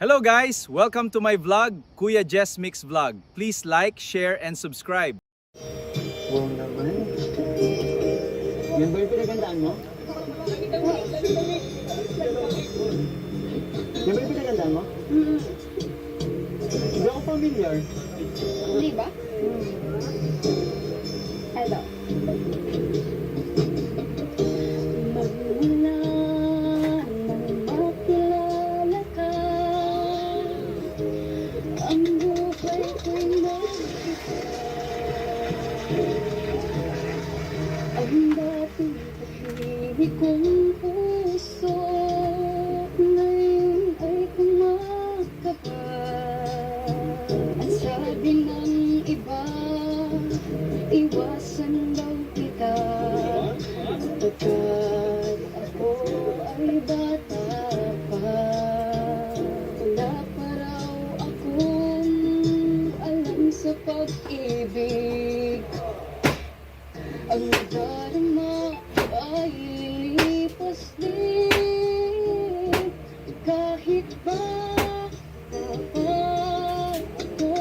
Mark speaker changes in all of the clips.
Speaker 1: Hello guys! Welcome to my vlog, Kuya Jess Mix Vlog. Please like, share, and subscribe.
Speaker 2: Wow naman. Yan ba yung pinagandaan mo? Yan ba yung pinagandaan mo? Hindi ako familiar.
Speaker 3: Di ba? Hello. Magmula nang makilala ka, ang buhay ko'y nakita. Ang dating tahimik kong puso, ngayon ay kumakaba. Ang sabi ng iba, iwasan daw kita, pagkat ako ay bata pa. Wala pa raw akong alam sa pag-ibig. Ang nadarama ay lilipas din, kahit ba dapat ako.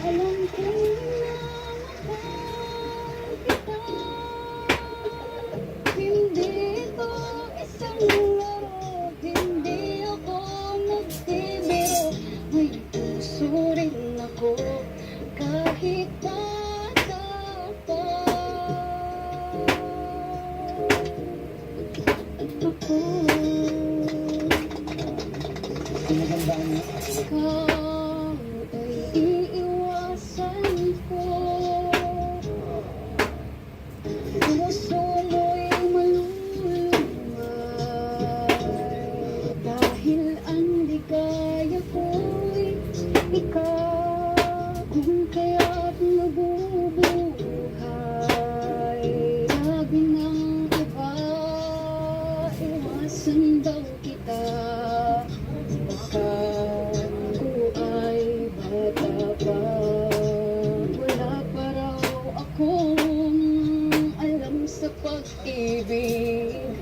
Speaker 3: Alam kong minamahal kita, hindi ito isang laro, hindi ako nagbibiro. May puso rin ako, kahit bata pa. Ako
Speaker 2: Pinagandaan mo?
Speaker 3: ikaw ay iiwasan ko. Puso mo'y malulumay, dahil ang ligaya ko'y ikaw. Kung kaya't nabubuhay, sabi ng iba, iwasan daw kita, pagkat ako ay bata pa. Wala pa raw akong alam sa pag-ibig.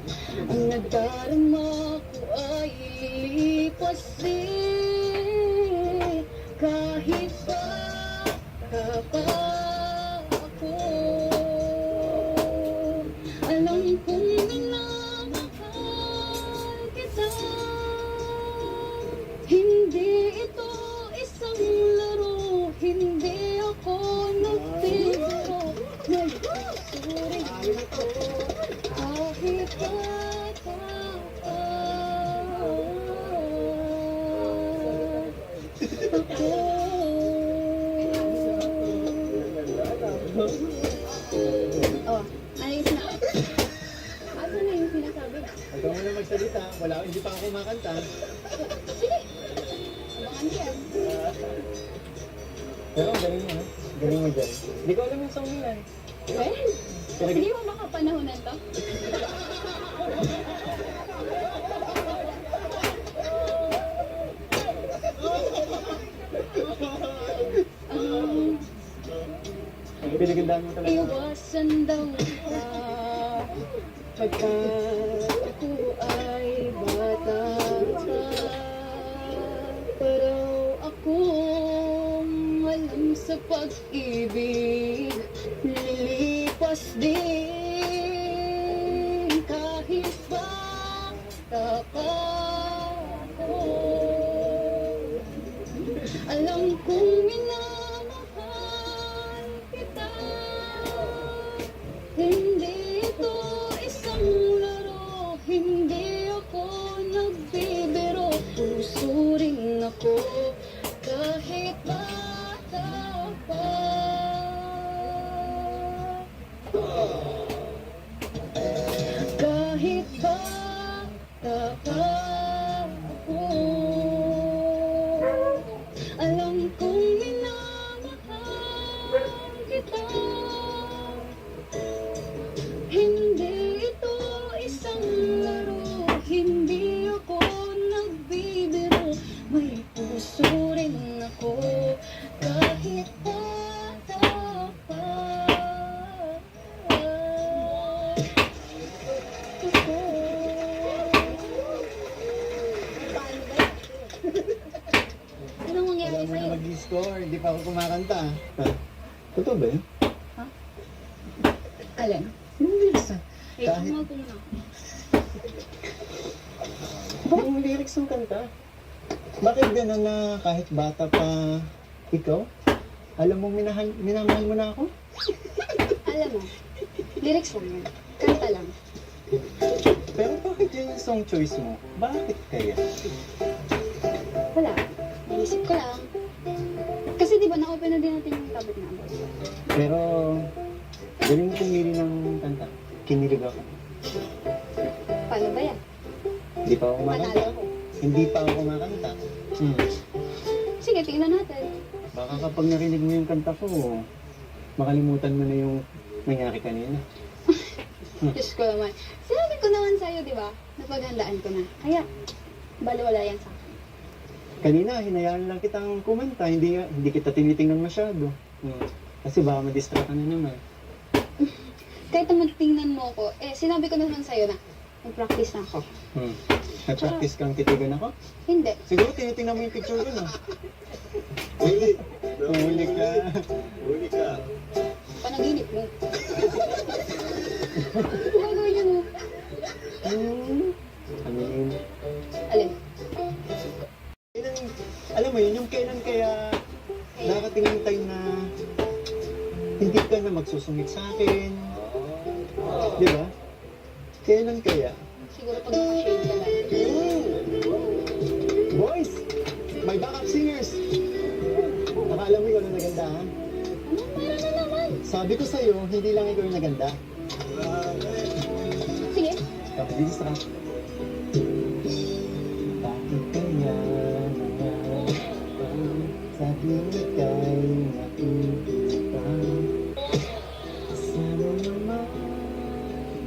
Speaker 3: Ang nadarama ko ay lilipas din, kahit bata pa ako. Alam kong minamahal kita, hindi ito isang laro, hindi ako nagbibiro. May puso rin ako, kahit bata pa ako. Oh, ayos na. Ano na yung sinasabi?
Speaker 2: Ikaw mo na magsalita. Wala, hindi pa ako kumakanta.
Speaker 3: Sige, abangan ko yan.
Speaker 2: Pero ang galing mo, ha? Galing mo dyan. Hindi ko alam yung song nila.
Speaker 3: Eh, hindi mo makapanahonan to?
Speaker 2: Pinagandaan mo talaga.
Speaker 3: Iwasan daw kita, pagkat ako ay bata pa. Pero akong alam sa pag-ibig, lilipas din, kahit bata pa ako. Alam kong minamahal kita, hindi ito isang laro, hindi ako nagbibiro. Puso rin ako, kahit bata pa. Kahit bata pa ako, alam kong minamahal kita, hindi ito isang laro, hindi ako nagbibiro. May puso
Speaker 2: score. Hindi pa ako kumakanta. Ha? Totoo ba yun?
Speaker 3: Alin?
Speaker 2: Yung lyrics ah.
Speaker 3: Eh,
Speaker 2: Kahit-
Speaker 3: tumawag ko muna.
Speaker 2: Yung lyrics ng kanta. Bakit gano'n na kahit bata pa ikaw? Alam mong minamahal mo na ako?
Speaker 3: Alam mo, lyrics lang yan. Kanta lang.
Speaker 2: Pero bakit yun yung song choice mo? Bakit kaya?
Speaker 3: Wala. Naisip ko lang. Kasi di ba na-open na din natin yung topic number.
Speaker 2: Pero, galing mo pumili ng kanta. Kinilig ako.
Speaker 3: Paano ba yan?
Speaker 2: Hindi pa ako kumakanta.
Speaker 3: Panalo ako.
Speaker 2: Hindi pa ako kumakanta.
Speaker 3: Sige, tingnan natin.
Speaker 2: Baka kapag narinig mo yung kanta ko, makalimutan mo na yung nangyari kanina.
Speaker 3: Diyos ko naman. Sinabi ko naman sa'yo, di ba? Napaghandaan ko na. Kaya, baliwala yan sa akin.
Speaker 2: Kanina, hinayaan lang kitang kumanta. Hindi kita tinitingnan masyado. Kasi baka ma-distract ka na naman.
Speaker 3: Kahit naman tingnan mo ko, sinabi ko naman sa'yo na mag-practice na ako.
Speaker 2: Nag-practice kang titigan ako?
Speaker 3: Hindi.
Speaker 2: Siguro tinitingnan mo yung picture ko na. Huli ka. Huli ka.
Speaker 3: Panaginip mo. Gagawin niyo mo.
Speaker 2: Ano yun?
Speaker 3: Alin?
Speaker 2: Alam mo yun, yung kailan kaya darating yung time na hindi ka na magsusungit sa akin. Di ba? Kailan kaya?
Speaker 3: Siguro pag naka-shade ka lang.
Speaker 2: Boys! May backup singers! Nakala mo ikaw na naganda, ha?
Speaker 3: Ano? Meron na naman.
Speaker 2: Sabi ko sa'yo, hindi lang ikaw yung naganda.
Speaker 3: Sige.
Speaker 2: Tapos dito sa bakit kaya sabi ika'y nakikita sana naman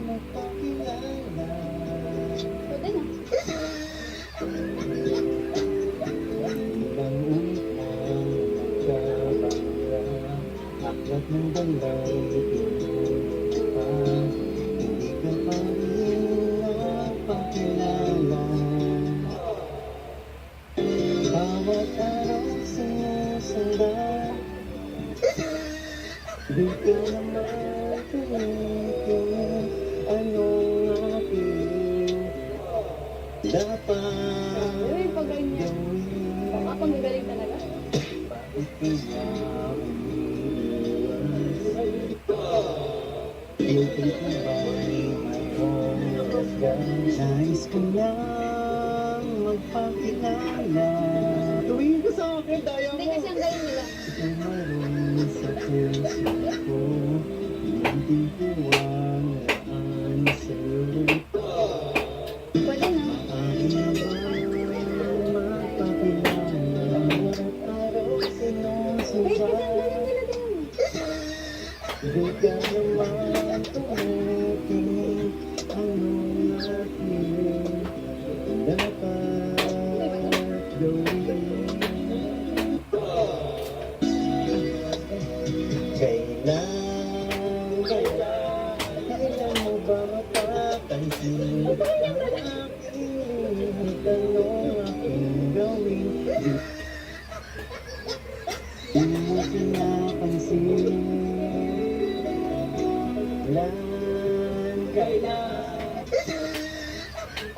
Speaker 2: magpakilala
Speaker 3: Pwede na.
Speaker 2: ilang unang magkabala aklat ng dalay hindi pa rin napakilala bawat araw sinusundan di ka naman tumitingin anong aking dapat
Speaker 3: Uy, pag ganyan.
Speaker 2: gawin
Speaker 3: Baka pag magaling talaga.
Speaker 2: bakit kaya umiiwas guilty ko ba'y mayroong nais ko lang magpakilala tuwing ko sa akin daya
Speaker 3: Hindi
Speaker 2: mo
Speaker 3: kasi ang galing nila.
Speaker 2: Tumaroon sa puso ko hindi tiwalaan sa'yo
Speaker 3: Pwede na.
Speaker 2: maaari na ba mapakilala bawat araw
Speaker 3: Wait, kasi ang
Speaker 2: sinusundan
Speaker 3: galing nila din.
Speaker 2: di ka naman tumitingin anong aking dapat gawin kailan mo ba mapapansin ang aking tanong aking gawin di mo pinapansin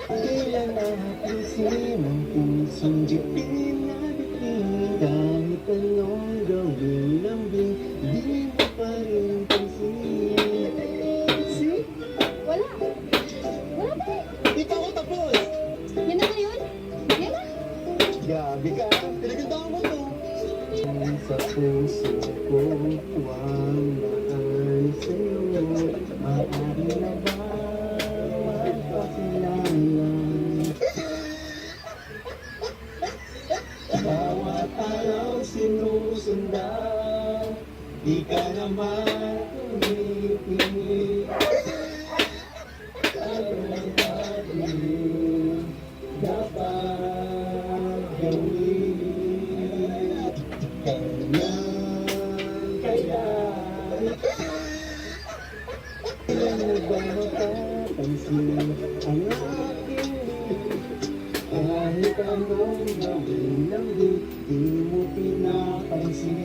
Speaker 2: kailan nahapusin ang pusong dipin na bitin kahit anong gawin lambing di mo pa rin pansin see?
Speaker 3: Wala. Wala pa eh.
Speaker 2: Di pa ako tapos
Speaker 3: Yan na ngayon. Yan na.
Speaker 2: gabi ka pinagandaan mo to sa puso ko walaan sa'yo maaari na ba magpakilala bawat araw sinusundan di ka naman tumitingin ano natin dapat gawin kaya kailan mo ba mapapansin ang aking Kahit anong gawin lang di mo pinapansin.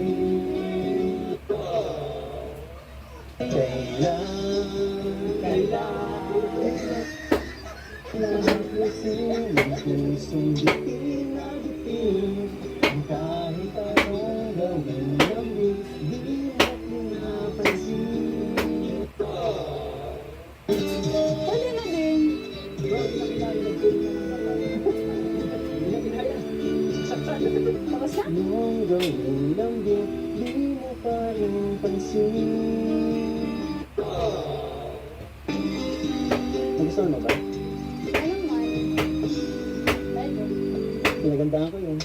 Speaker 2: Kailan napusin ang pusong di pinabitin. Kahit anong gawin lang di mo pinapansin.
Speaker 3: Pwede na din. Tapos na?
Speaker 2: Anong gawin lang di mo pa rin pansin. Nagustuhan mo ba?
Speaker 3: Ano man? Medyo.
Speaker 2: Pinagandaan ko yun.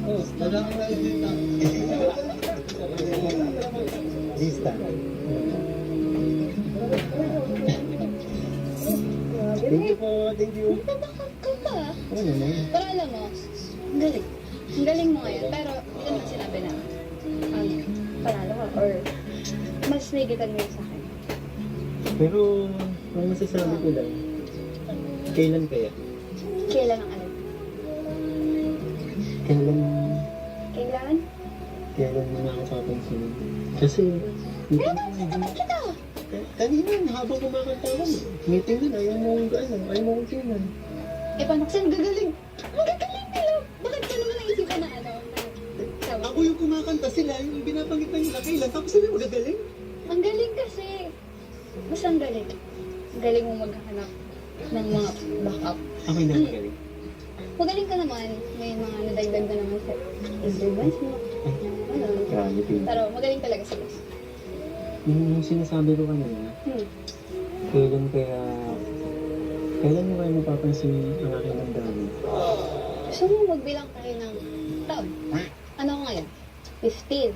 Speaker 2: Oh, wala kang nakikita. Lista. Thank you po, thank you.
Speaker 3: Nagpapakag ka pa.
Speaker 2: Ano naman?
Speaker 3: Pero alam mo, ang galing. Ang galing mo ngayon. Pero hindi naman sinabi na panalo ka or mas nagitan mo yun sa akin.
Speaker 2: Pero, ang masasabi ko lang, kailan kaya?
Speaker 3: Kailan ang alam?
Speaker 2: Kailan,
Speaker 3: Kailan?
Speaker 2: kailan mo na ako papansinin? Kasi,
Speaker 3: Kaya naman kita!
Speaker 2: kanina, habang kumakanta ako, meeting na, ayaw mo kong tingnan.
Speaker 3: Eh, paano kasi gagaling? Magagaling nila! Bakit ka naman naisipan na ano? Sabi,
Speaker 2: Ako yung kumakanta, sila yung binabanggit na nila kailan, tapos sabi mo gagaling?
Speaker 3: ang galing kasi. Basta ang galing. Ang galing mo maghanap ng mga backup.
Speaker 2: Ako yung nagagaling.
Speaker 3: Magaling ka naman. May mga nadagdag na naman sa improvements mo. Ano?
Speaker 2: Grabe, Pin.
Speaker 3: Pero magaling talaga sila.
Speaker 2: Yung sinasabi ko kanina, kailan mo kaya mapapansin ang aking damdamin?
Speaker 3: Gusto mo magbilang tayo ng taon? Ano ko ngayon? 15,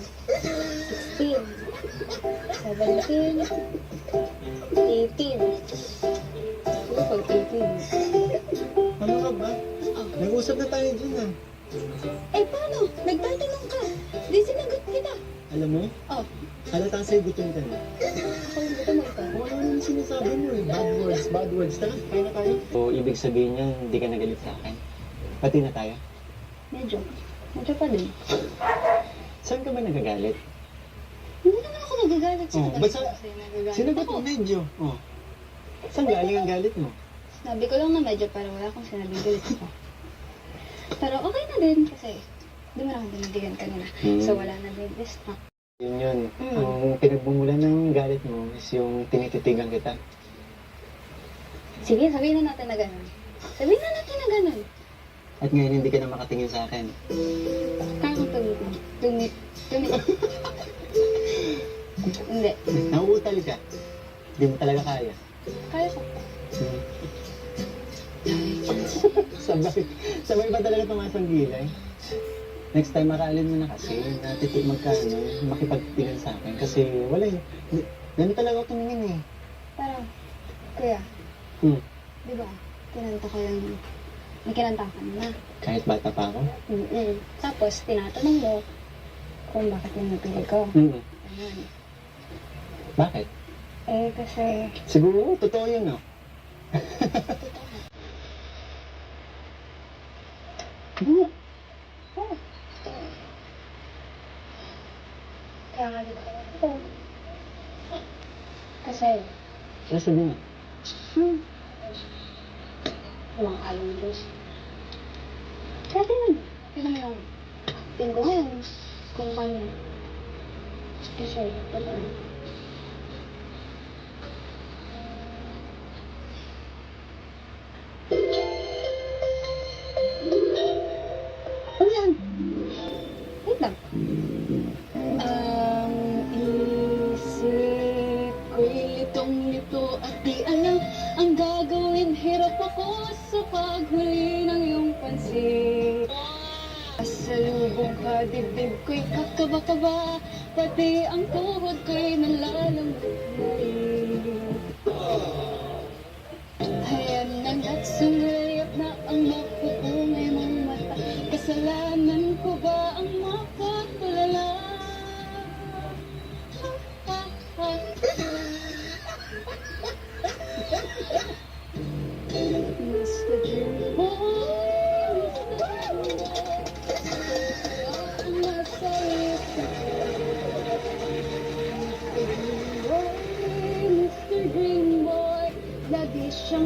Speaker 3: 16, 17, 18. Siguro pag 18.
Speaker 2: Ano ka ba?
Speaker 3: Oh.
Speaker 2: Nag-usap na tayo dun ah.
Speaker 3: Eh paano? Nagtatanong ka. Di sinagot kita.
Speaker 2: Alam mo,
Speaker 3: Oh,
Speaker 2: halata sa'yo gutom ka na.
Speaker 3: ako yung gusto mo ito.
Speaker 2: Kung ano yung sinasabi mo eh, bad words. Tara, kaya na tayo. So, ibig sabihin niya, hindi ka nagalit sa akin. Pati na tayo.
Speaker 3: Medyo. Medyo pa din.
Speaker 2: Saan ka ba nagagalit?
Speaker 3: Hindi naman ako nagagalit sa
Speaker 2: Oh,
Speaker 3: kadami
Speaker 2: basta-
Speaker 3: kasi nagagalit
Speaker 2: Sinagot
Speaker 3: ako.
Speaker 2: mo medyo. Oh. Saan galing ang galit mo?
Speaker 3: Sabi ko lang na medyo pero wala akong sinabing galit ako. Pero okay na din kasi di mo na ako binibigyan kanina. So wala na din distract.
Speaker 2: Yun yun.
Speaker 3: Mm.
Speaker 2: Ang pinagbumulan ng galit mo is yung tinititigan kita.
Speaker 3: Sige, sabihin na natin na gano'n. Sabihin na natin na gano'n.
Speaker 2: At ngayon hindi ka na makatingin sa akin.
Speaker 3: Kaya kong tumitin. Tumit. Hindi.
Speaker 2: Nauutal ka. Hindi mo talaga kaya.
Speaker 3: Kaya ko.
Speaker 2: Sabay ba talaga tumasang gilay? Next time makaalin mo na kasi na makipagtigan sa akin. Kasi wala eh. Ganun talaga ako tumingin eh.
Speaker 3: Pero, kuya, di ba, kinanta ko yung, may kinanta ka na.
Speaker 2: Kahit bata pa ako.
Speaker 3: Tapos, tinatanong mo kung bakit yung napili ko. Ayun.
Speaker 2: Bakit?
Speaker 3: Eh, kasi,
Speaker 2: Siguro, totoo yun no?
Speaker 3: kaya nga dito ako. Kasi,
Speaker 2: Ano sabi mo?
Speaker 3: walang alam ng Diyos. Kaya tingnan mo yung tingin ko ngayon kung paano. Kasi, totoo. Ano yan? Wait lang. Isip ko'y litong-lito at di alam ang gagawin. Hirap ako sa paghuli ng iyong pansin. Pasalubong ka, dibdib ko'y kakaba-kaba, pati ang tuhod ko'y nalalamig na rin. Hayan nang at sumilip na ang mapupungay mong mata. Kasalanan ko ba ang makatulala?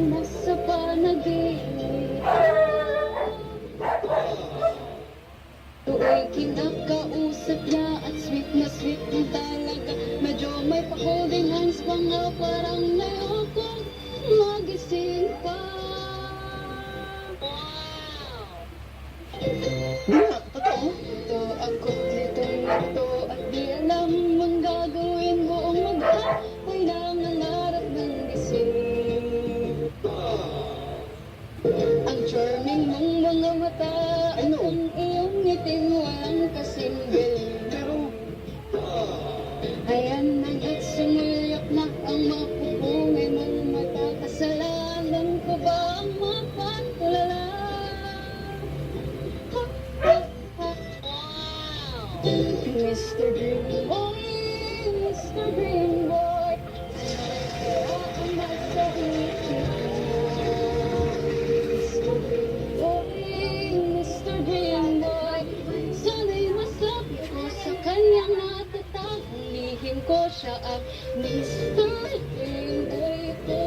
Speaker 3: mo sa panaginip. Tuwing kinakausap niya at sweet na talaga. Medyo may pa-holding hands pa nga, parang nayokong magising pa.
Speaker 2: Hindi nga, totoo.
Speaker 3: Ito ako't litong-lito at di alam ang gagawin buong mag-ako'y nangangarap ng gising. Ang charming mong mga mata
Speaker 2: I know.
Speaker 3: ang iyong ngiting walang kasing galing.
Speaker 2: Pero,
Speaker 3: Ayan na at sumulyak na ang mapupungay mong mata. Kasalanan ko ba ang mapatulala? Ha, ha, ha. Mr. Green Boy, Mr. Green Boy, kaya ang nasa isip mo. Mr. Green Boy, Mr. Green Boy, sana'y masabi ko sa kanyang natatagong lihim ko siya ang Mr. Green Boy ko.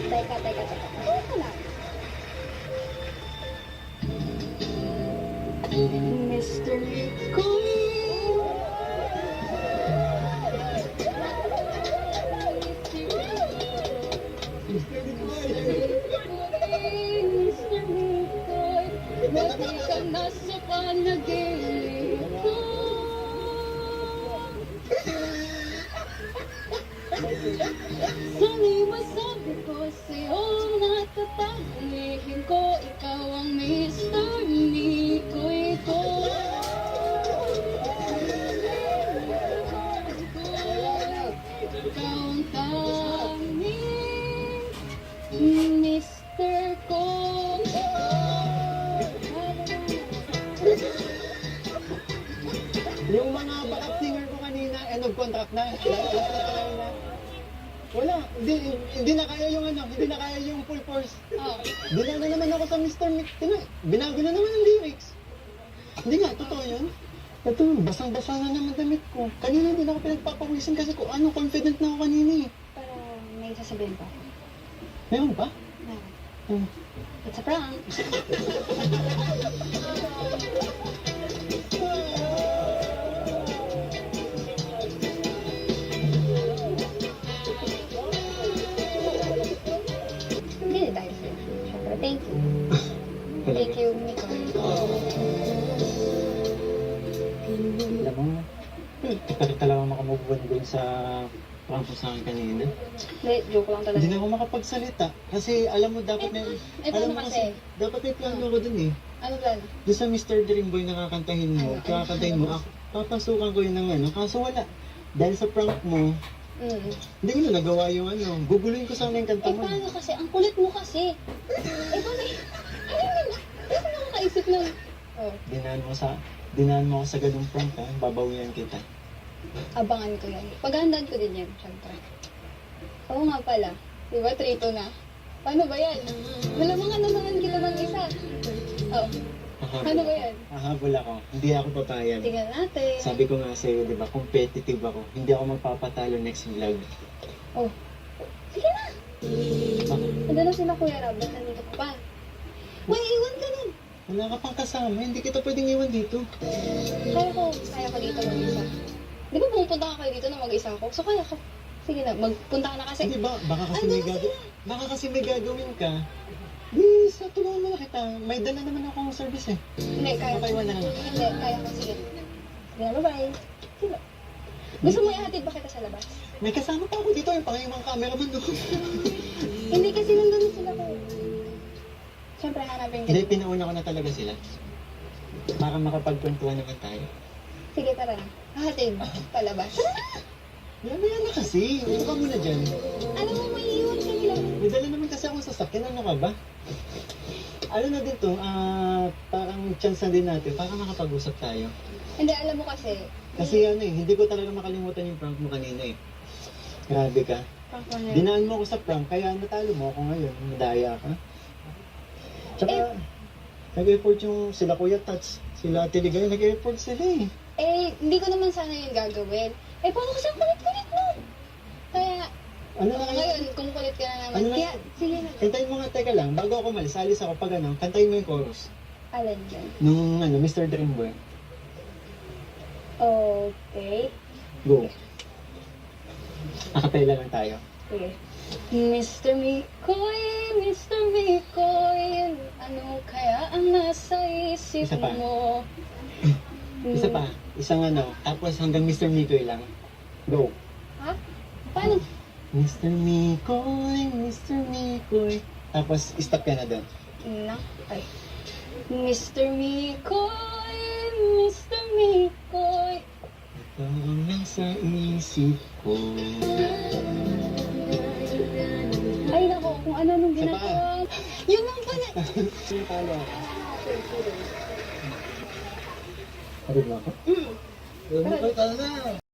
Speaker 3: Teka. Teka lang. Mr. Coy.
Speaker 2: Mr. Bitboy.
Speaker 3: Mr. Coy. Lagi ka nasa panaginip ko. Sana'y masabi ko sa'yo natatagong lihim ko. Ikaw ang Mr. Mikoy ko. Ikaw ang tanging Mr. ko.
Speaker 2: Yung mga backup singer ko kanina, end of contract na. Wala, hindi na kaya yung hindi na kaya yung full force.
Speaker 3: Oh.
Speaker 2: Bina na naman ako sa Mr. Mix. Binago na naman ang lyrics. Hindi nga, totoo yun. Ito, basang-basa na naman damit ko. Kanina hindi na ako pinagpapawisin kasi kung ano, confident na ako kanina eh.
Speaker 3: Pero may sasabihin pa.
Speaker 2: Meron ba?
Speaker 3: Meron.
Speaker 2: Hmm.
Speaker 3: It's a prank. Hindi tayo sa'yo. Siyempre, thank you. Thank you, Nicole.
Speaker 2: Alam mo, talaga makamove-on doon sa prank mo sa akin kanina.
Speaker 3: Hindi, joke lang talaga.
Speaker 2: Hindi na ako makapagsalita. Kasi alam mo, dapat may...
Speaker 3: Eh,
Speaker 2: alam
Speaker 3: paano
Speaker 2: mo
Speaker 3: kasi?
Speaker 2: dapat may plano ko dun eh.
Speaker 3: Ano plan?
Speaker 2: Doon sa Mr. Dreamboy na kakantahin mo,
Speaker 3: Ano?
Speaker 2: kakantahin mo, papasukan ko yun ng ano. Kaso wala. Dahil sa prank mo, hindi ko na nagawa yung ano. Guguluhin ko sana yung kanta
Speaker 3: Eh,
Speaker 2: mo.
Speaker 3: paano kasi? Ang kulit mo kasi. Eh, paano? Ano na nakakaisip lang? Oh,
Speaker 2: Dinaan mo ako sa ganung prank ha. Babawian kita.
Speaker 3: abangan ko yan. Paghandaan ko din yan, syempre. Oo nga pala. Diba, trito na. Paano ba yan? Malamangan na naman kita ng isa. Oh, paano ba yan?
Speaker 2: Hahabol ako. Hindi ako papayag.
Speaker 3: Tingnan natin.
Speaker 2: Sabi ko nga sa'yo, di ba, competitive ako. Hindi ako magpapatalo next vlog.
Speaker 3: Oh, sige na.
Speaker 2: Bakit?
Speaker 3: Nandun na sila Kuya Rob. Ba't nandito ka pa? May iwan ka nun.
Speaker 2: Wala ka pang kasama. Hindi kita pwedeng iwan dito.
Speaker 3: Kaya ko dito mag-isa. Di ba pumupunta ka kayo dito na mag-isa ako? So kaya ko. Sige na, magpunta ka na kasi.
Speaker 2: Hindi ba? Baka kasi
Speaker 3: Ano
Speaker 2: may
Speaker 3: na
Speaker 2: gagawin. Baka kasi may gagawin ka. Di, sa tulungan mo na kita. May dala naman akong service eh.
Speaker 3: Hindi, kaya ko.
Speaker 2: Papaiwan na lang.
Speaker 3: Hindi, kaya ko. Sige. Sige na, bye-bye. Sige. Gusto mo ihatid ba kita sa labas?
Speaker 2: May kasama pa ako dito. Yung pangayamang cameraman doon.
Speaker 3: Hindi kasi nandun sila ko. Siyempre, hanapin
Speaker 2: Hindi,
Speaker 3: kita.
Speaker 2: pinauna ko na talaga sila. Para makapagkwentuhan naman tayo.
Speaker 3: Sige, tara na. Hatid. Palabas.
Speaker 2: Yan na kasi. Upo ka muna dyan.
Speaker 3: Alam mo, may iwan ka nila.
Speaker 2: May dala naman kasi akong sasakyan. Ano ka ba? Ano na dito, parang chance na din natin para makapag-usap tayo.
Speaker 3: Hindi, alam mo kasi.
Speaker 2: Kasi ano eh, hindi ko talaga makalimutan yung prank mo kanina eh. Grabe ka.
Speaker 3: Prank mo na yun.
Speaker 2: Dinaan mo ako sa prank, kaya natalo mo ako ngayon. Madaya ka. Tsaka, nag-effort yung sila Kuya Tats, sila Ate Ligay, nag-effort sila eh.
Speaker 3: Eh, hindi ko naman sana yun gagawin. Eh, paano kasi ang kulit-kulit mo? Kaya,
Speaker 2: Ano na ngayon?
Speaker 3: Ngayon, kung kulit ka na naman.
Speaker 2: Ano na?
Speaker 3: Kaya, sige na.
Speaker 2: Kantayin mo nga, teka lang, bago ako malis, alis ako pag ano, kantayin mo yung chorus.
Speaker 3: Alin dyan?
Speaker 2: Nung ano, Mr. Dreamboy.
Speaker 3: Okay.
Speaker 2: Go. Acapella lang tayo.
Speaker 3: Sige. Mr. Mikoy, ano kaya ang nasa isip
Speaker 2: Isa pa.
Speaker 3: mo?
Speaker 2: Isa pa, isang ano, tapos hanggang Mr. Mikoy lang. Go.
Speaker 3: Ha? Paano?
Speaker 2: Mr. Mikoy, Mr. Mikoy. Tapos, stop ka na doon.
Speaker 3: Ay. Mr. Mikoy, Mr. Mikoy.
Speaker 2: Ito ang nasa isip ko.
Speaker 3: Ay nako, kung ano nung
Speaker 2: Isa pa.
Speaker 3: ginagawa. Yun lang pala.
Speaker 2: Sino pala? Pagod na ako?
Speaker 3: Mm.
Speaker 2: Pagod na.